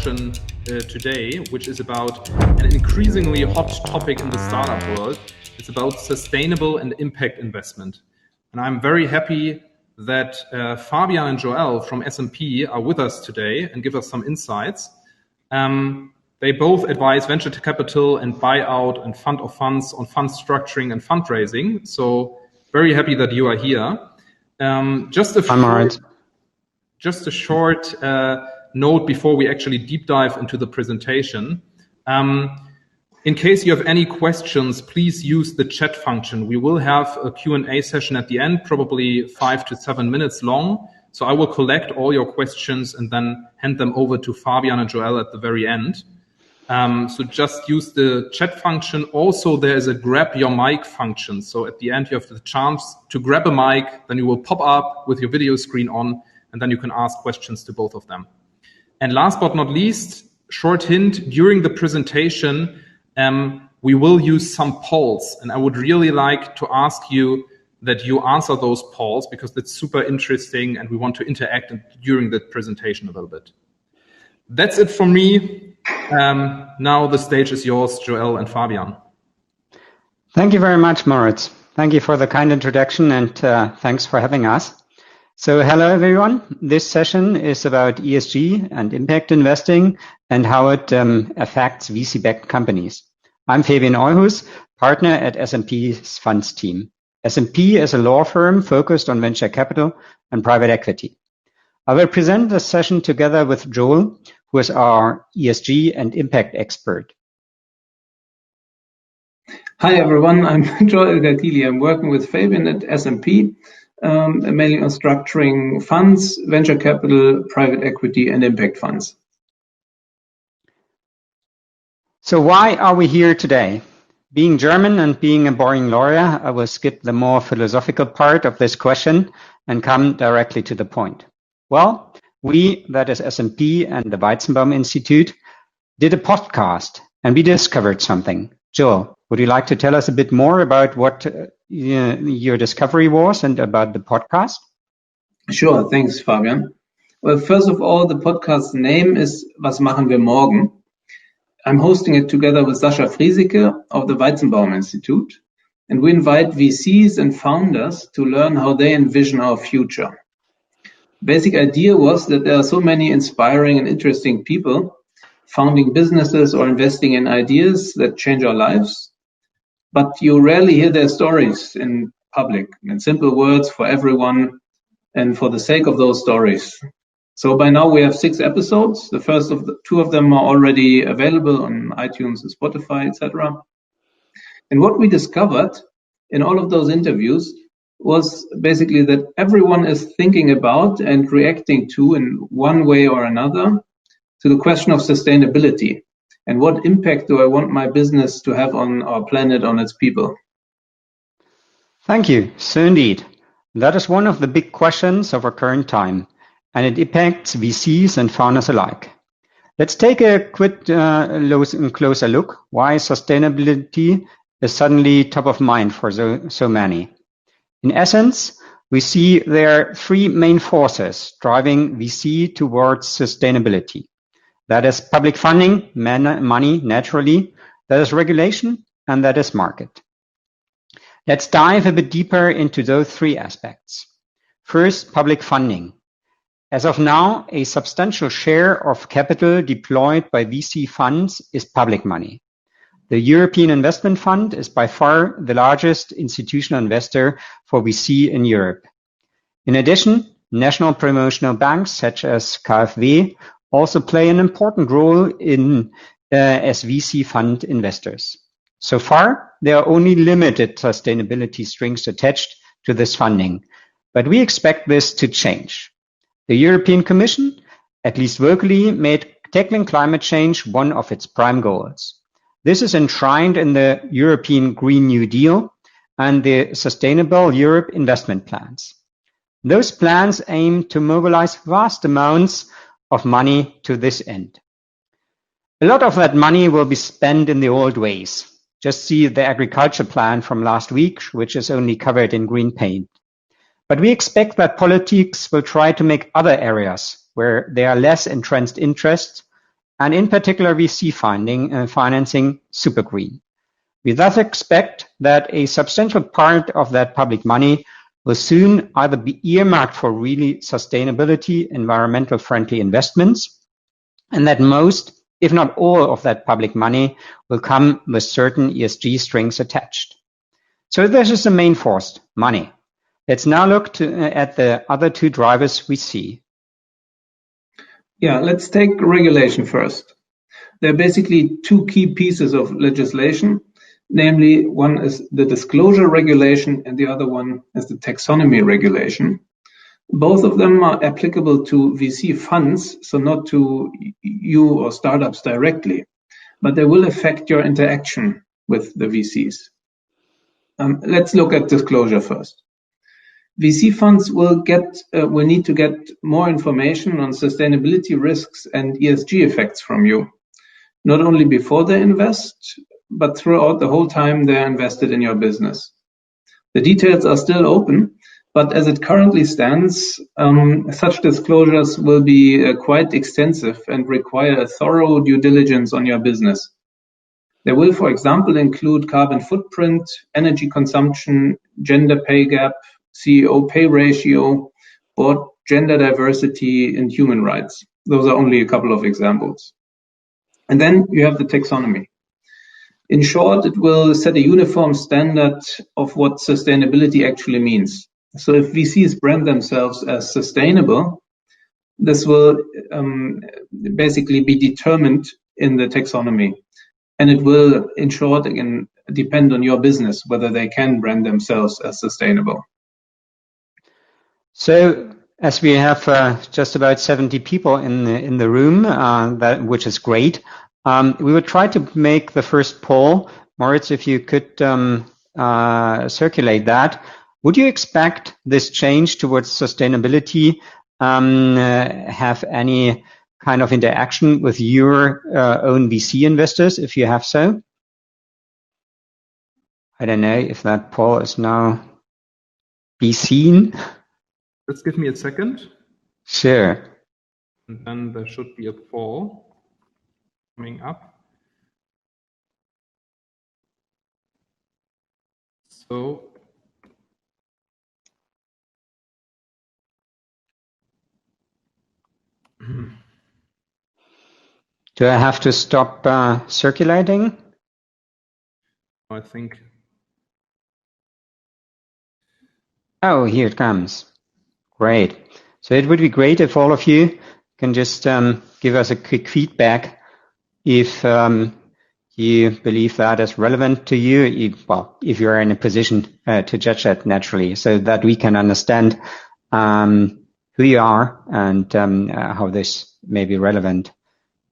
discussion today, which is about an increasingly hot topic in the startup world. It's about sustainable and impact investment. And I'm very happy that Fabian and Joel from S&P are with us today and give us some insights. They both advise venture capital and buyout and fund of funds on fund structuring and fundraising. So very happy that you are here. Just a short note before we actually deep dive into the presentation. In case you have any questions, please use the chat function. We will have a Q&A session at the end, probably 5 to 7 minutes long. So I will collect all your questions and then hand them over to Fabian and Joel at the very end. So just use the chat function. Also, there is a grab your mic function. So at the end, you have the chance to grab a mic, then you will pop up with your video screen on, and then you can ask questions to both of them. And last but not least, short hint, during the presentation, we will use some polls, and I would really like to ask you that you answer those polls because that's super interesting and we want to interact during the presentation a little bit. That's it from me. Now the stage is yours, Joel and Fabian. Thank you very much, Moritz. Thank you for the kind introduction and thanks for having us. So hello, everyone. This session is about ESG and impact investing and how it affects VC-backed companies. I'm Fabian Euhus, partner at S&P's funds team. S&P is a law firm focused on venture capital and private equity. I will present this session together with Joel, who is our ESG and impact expert. Hi, everyone. I'm Joel Gakili. I'm working with Fabian at S&P, mainly on structuring funds, venture capital, private equity, and impact funds. So why are we here today? Being German and being a boring lawyer, I will skip the more philosophical part of this question and come directly to the point. Well, we, that is S&P and the Weizenbaum Institute, did a podcast and we discovered something. Joel, would you like to tell us a bit more about what your discovery was and about the podcast? Sure, thanks, Fabian. Well, first of all, the podcast name is Was machen wir morgen? I'm hosting it together with Sascha Friesike of the Weizenbaum Institute, and we invite VCs and founders to learn how they envision our future. Basic idea was that there are so many inspiring and interesting people founding businesses or investing in ideas that change our lives, but you rarely hear their stories in public, in simple words for everyone and for the sake of those stories. So by now we have 6 episodes. The first of the 2 of them are already available on iTunes and Spotify, etc. And what we discovered in all of those interviews was basically that everyone is thinking about and reacting to, in one way or another, to the question of sustainability and what impact do I want my business to have on our planet, on its people. Thank you. So indeed, that is one of the big questions of our current time, and it impacts VCs and founders alike. Let's take a quick closer look why sustainability is suddenly top of mind for so many. In essence, we see there are 3 main forces driving VC towards sustainability. That is public funding, money, naturally, that is regulation, and that is market. Let's dive a bit deeper into those 3 aspects. First, public funding. As of now, a substantial share of capital deployed by VC funds is public money. The European Investment Fund is by far the largest institutional investor for VC in Europe. In addition, national promotional banks such as KfW also play an important role as VC fund investors. So far, there are only limited sustainability strings attached to this funding, but we expect this to change. The European Commission, at least vocally, made tackling climate change one of its prime goals. This is enshrined in the European Green New Deal and the Sustainable Europe investment plans. Those plans aim to mobilize vast amounts of money to this end. A lot of that money will be spent in the old ways. Just see the agriculture plan from last week, which is only covered in green paint. But we expect that politics will try to make other areas where there are less entrenched interests and in particular VC financing super green. We thus expect that a substantial part of that public money will soon either be earmarked for really sustainability, environmental friendly investments, and that most, if not all, of that public money will come with certain ESG strings attached. So this is the main force, money. Let's now look at the other two drivers we see. Yeah, let's take regulation first. There are basically two key pieces of legislation. Namely, one is the disclosure regulation and the other one is the taxonomy regulation. Both of them are applicable to VC funds, so not to you or startups directly, but they will affect your interaction with the VCs. Let's look at disclosure first. VC funds will need to get more information on sustainability risks and ESG effects from you, not only before they invest, but throughout the whole time they're invested in your business. The details are still open, but as it currently stands, such disclosures will be quite extensive and require a thorough due diligence on your business. They will, for example, include carbon footprint, energy consumption, gender pay gap, CEO pay ratio, board gender diversity, and human rights. Those are only a couple of examples. And then you have the taxonomy. In short, it will set a uniform standard of what sustainability actually means. So if VCs brand themselves as sustainable, this will basically be determined in the taxonomy. And it will, in short, again, depend on your business whether they can brand themselves as sustainable. So, as we have just about 70 people in the room, which is great, we would try to make the first poll. Moritz, if you could circulate that. Would you expect this change towards sustainability have any kind of interaction with your own VC investors, if you have so? I don't know if that poll is now be seen. Let's give me a second. Sure. And then there should be a poll coming up. So do I have to stop circulating? I think. Oh, here it comes. Great. So it would be great if all of you can just give us a quick feedback if you believe that is relevant to you, if you're in a position to judge that naturally, so that we can understand who you are and how this may be relevant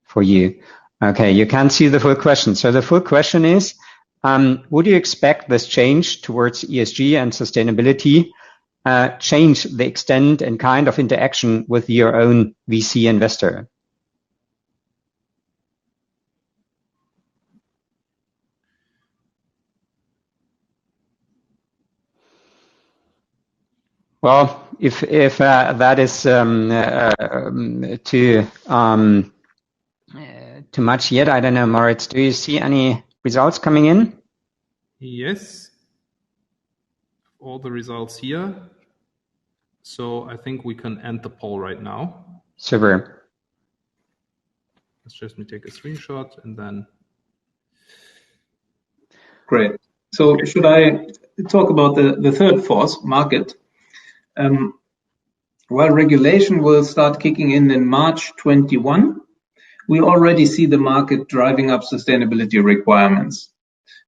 for you. Okay, you can't see the full question. So the full question is, would you expect this change towards ESG and sustainability change the extent and kind of interaction with your own VC investor? Well, if that is too much yet, I don't know, Moritz, do you see any results coming in? Yes, all the results here. So I think we can end the poll right now. Super. Let's just take a screenshot and then. Great. So should I talk about the third force, market? While regulation will start kicking in March 21, we already see the market driving up sustainability requirements.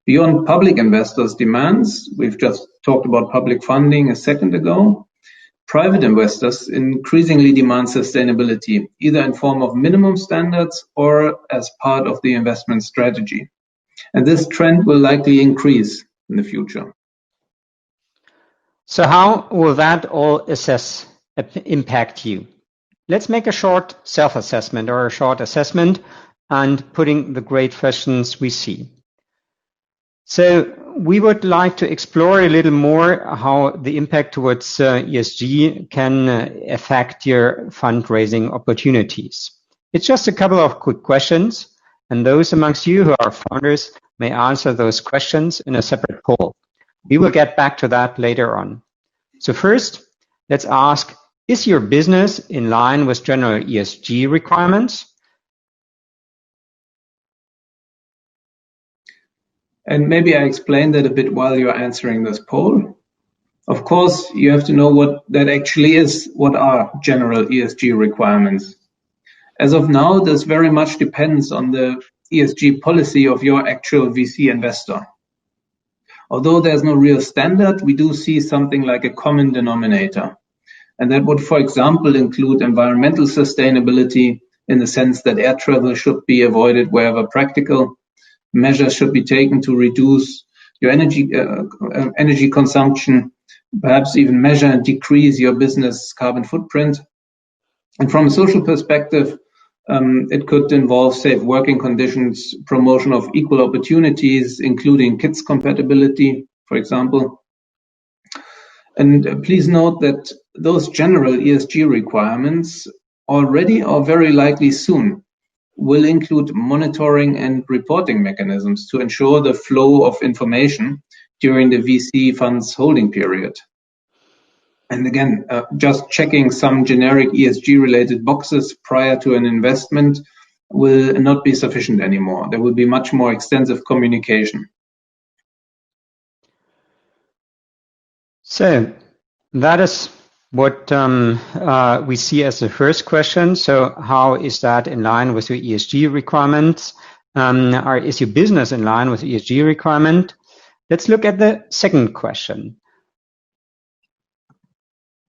Beyond public investors' demands, we've just talked about public funding a second ago, private investors increasingly demand sustainability, either in form of minimum standards or as part of the investment strategy. And this trend will likely increase in the future. So how will that all impact you? Let's make a short self-assessment or a short assessment and putting the great questions we see. So we would like to explore a little more how the impact towards ESG can affect your fundraising opportunities. It's just a couple of quick questions, and those amongst you who are founders may answer those questions in a separate poll. We will get back to that later on. So first, let's ask, is your business in line with general ESG requirements? And maybe I explained that a bit while you're answering this poll. Of course, you have to know what that actually is. What are general ESG requirements? As of now, this very much depends on the ESG policy of your actual VC investor. Although there's no real standard, we do see something like a common denominator. And that would, for example, include environmental sustainability in the sense that air travel should be avoided wherever practical. Measures should be taken to reduce your energy consumption, perhaps even measure and decrease your business carbon footprint. And from a social perspective, it could involve safe working conditions, promotion of equal opportunities, including kids compatibility, for example. And please note that those general ESG requirements already or very likely soon will include monitoring and reporting mechanisms to ensure the flow of information during the VC fund's holding period. And again, just checking some generic ESG-related boxes prior to an investment will not be sufficient anymore. There will be much more extensive communication. So that is what we see as the first question. So how is that in line with your ESG requirements? Or is your business in line with ESG requirement? Let's look at the second question.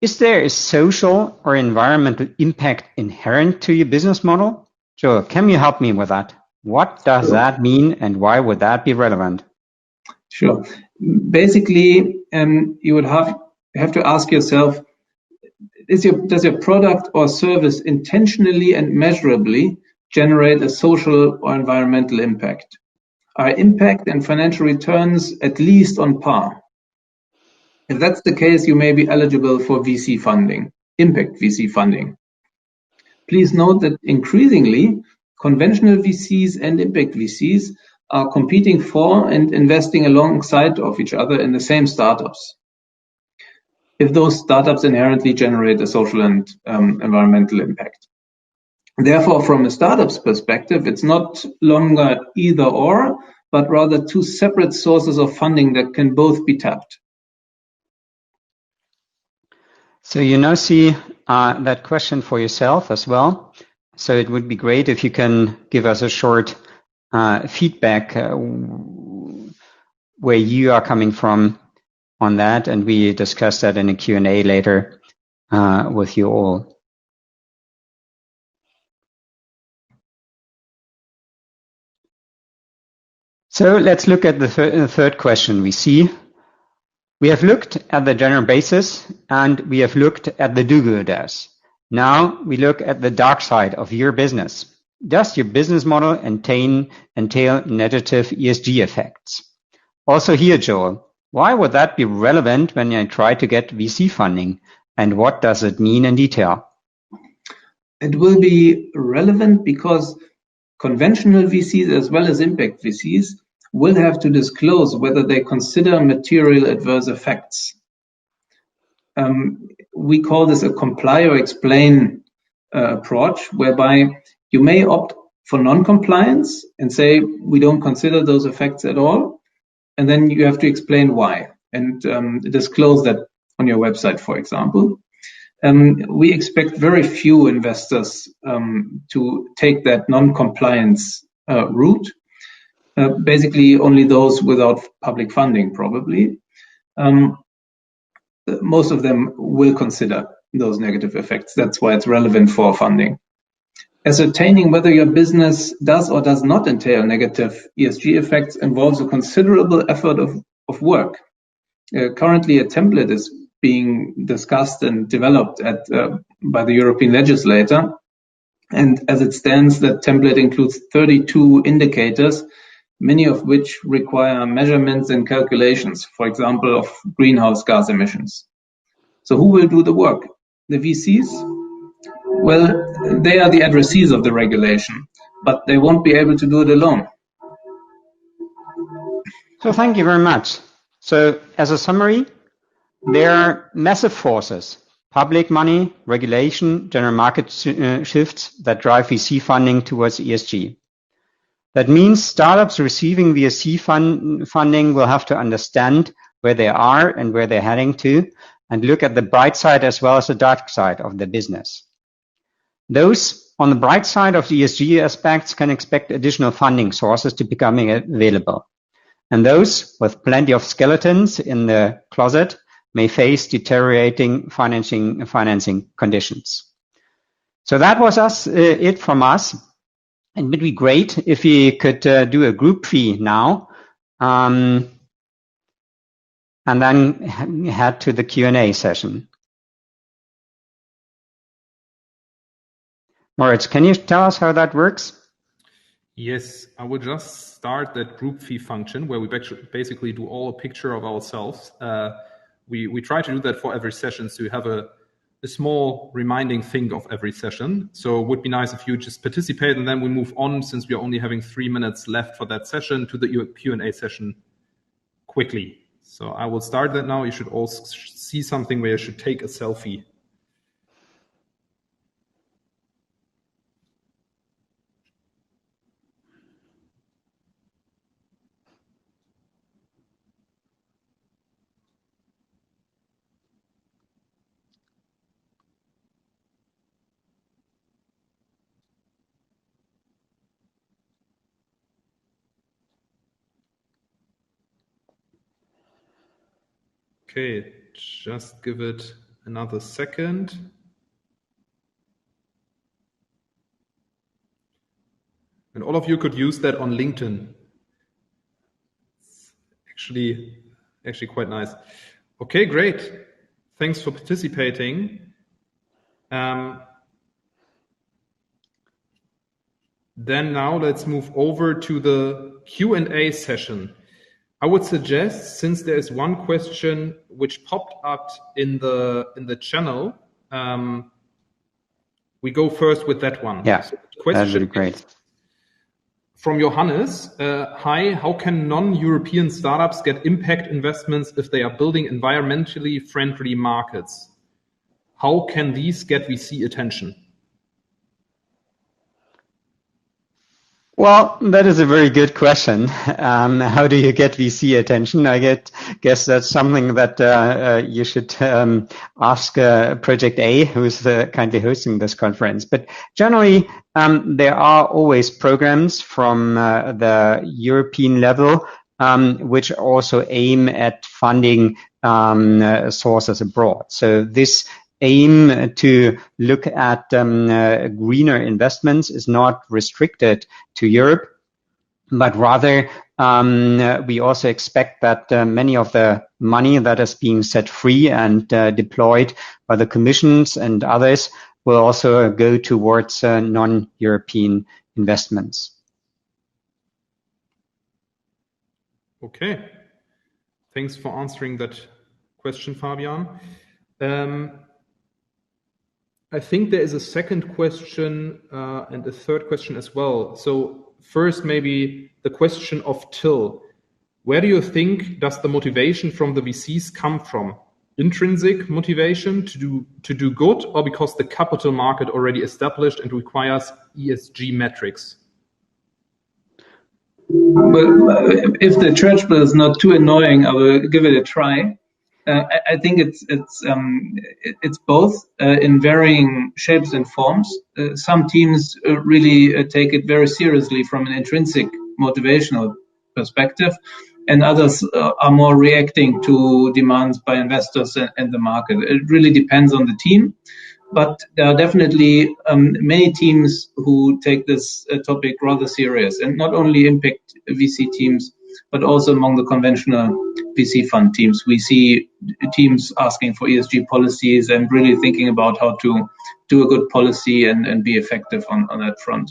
Is there a social or environmental impact inherent to your business model? Joe, can you help me with that? What does that mean and why would that be relevant? Sure. Basically, you would have to ask yourself, does your product or service intentionally and measurably generate a social or environmental impact? Are impact and financial returns at least on par? If that's the case, you may be eligible for VC funding, impact VC funding. Please note that increasingly, conventional VCs and impact VCs are competing for and investing alongside of each other in the same startups, if those startups inherently generate a social and environmental impact. Therefore, from a startup's perspective, it's not longer either or, but rather two separate sources of funding that can both be tapped. So you now see that question for yourself as well. So it would be great if you can give us a short feedback where you are coming from on that, and we discuss that in a Q&A later with you all. So let's look at the third question we see. We have looked at the general basis and we have looked at the do-gooders. Now we look at the dark side of your business. Does your business model entail negative ESG effects? Also here, Joel, why would that be relevant when I try to get VC funding? And what does it mean in detail? It will be relevant because conventional VCs as well as impact VCs will have to disclose whether they consider material adverse effects. We call this a comply or explain approach, whereby you may opt for non-compliance and say, we don't consider those effects at all. And then you have to explain why and disclose that on your website, for example. We expect very few investors to take that non-compliance route. Basically, only those without public funding, probably. Most of them will consider those negative effects. That's why it's relevant for funding. Ascertaining whether your business does or does not entail negative ESG effects involves a considerable effort of work. Currently, a template is being discussed and developed by the European legislator. And as it stands, that template includes 32 indicators, many of which require measurements and calculations, for example, of greenhouse gas emissions. So who will do the work? The VCs? Well, they are the addressees of the regulation, but they won't be able to do it alone. So thank you very much. So as a summary, there are massive forces, public money, regulation, general market shifts that drive VC funding towards ESG. That means startups receiving VC funding will have to understand where they are and where they're heading to, and look at the bright side as well as the dark side of the business. Those on the bright side of the ESG aspects can expect additional funding sources to become available. And those with plenty of skeletons in the closet may face deteriorating financing conditions. So that was it from us. It would be great if we could do a group fee now, and then head to the Q&A session. Moritz, can you tell us how that works? Yes, I will just start that group fee function where we basically do all a picture of ourselves. We try to do that for every session, so you have a small reminding thing of every session. So it would be nice if you just participate, and then we move on, since we are only having 3 minutes left for that session, to the Q&A session quickly. So I will start that now. You should all see something where you should take a selfie. Okay, just give it another second. And all of you could use that on LinkedIn. It's actually quite nice. Okay, great. Thanks for participating. Then now let's move over to the Q&A session. I would suggest, since there is one question which popped up in the channel, we go first with that one. Yeah, so that would be great. From Johannes, hi, how can non-European startups get impact investments if they are building environmentally friendly markets? How can these get VC attention? Well, that is a very good question. How do you get VC attention? I guess that's something that you should ask Project A, who's kindly hosting this conference. But generally, there are always programs from the European level which also aim at funding sources abroad. So this aim to look at greener investments is not restricted to Europe, but rather we also expect that many of the money that is being set free and deployed by the commissions and others will also go towards non-European investments. Okay, thanks for answering that question, Fabian. I think there is a second question and a third question as well. So first, maybe the question of Till. Where do you think does the motivation from the VCs come from? Intrinsic motivation to do good, or because the capital market already established and requires ESG metrics? Well, if the church bell is not too annoying, I will give it a try. I think it's both in varying shapes and forms. Some teams really take it very seriously from an intrinsic motivational perspective, and others are more reacting to demands by investors and the market. It really depends on the team, but there are definitely many teams who take this topic rather serious, and not only impact VC teams, but also among the conventional VC fund teams. We see teams asking for ESG policies and really thinking about how to do a good policy and be effective on that front.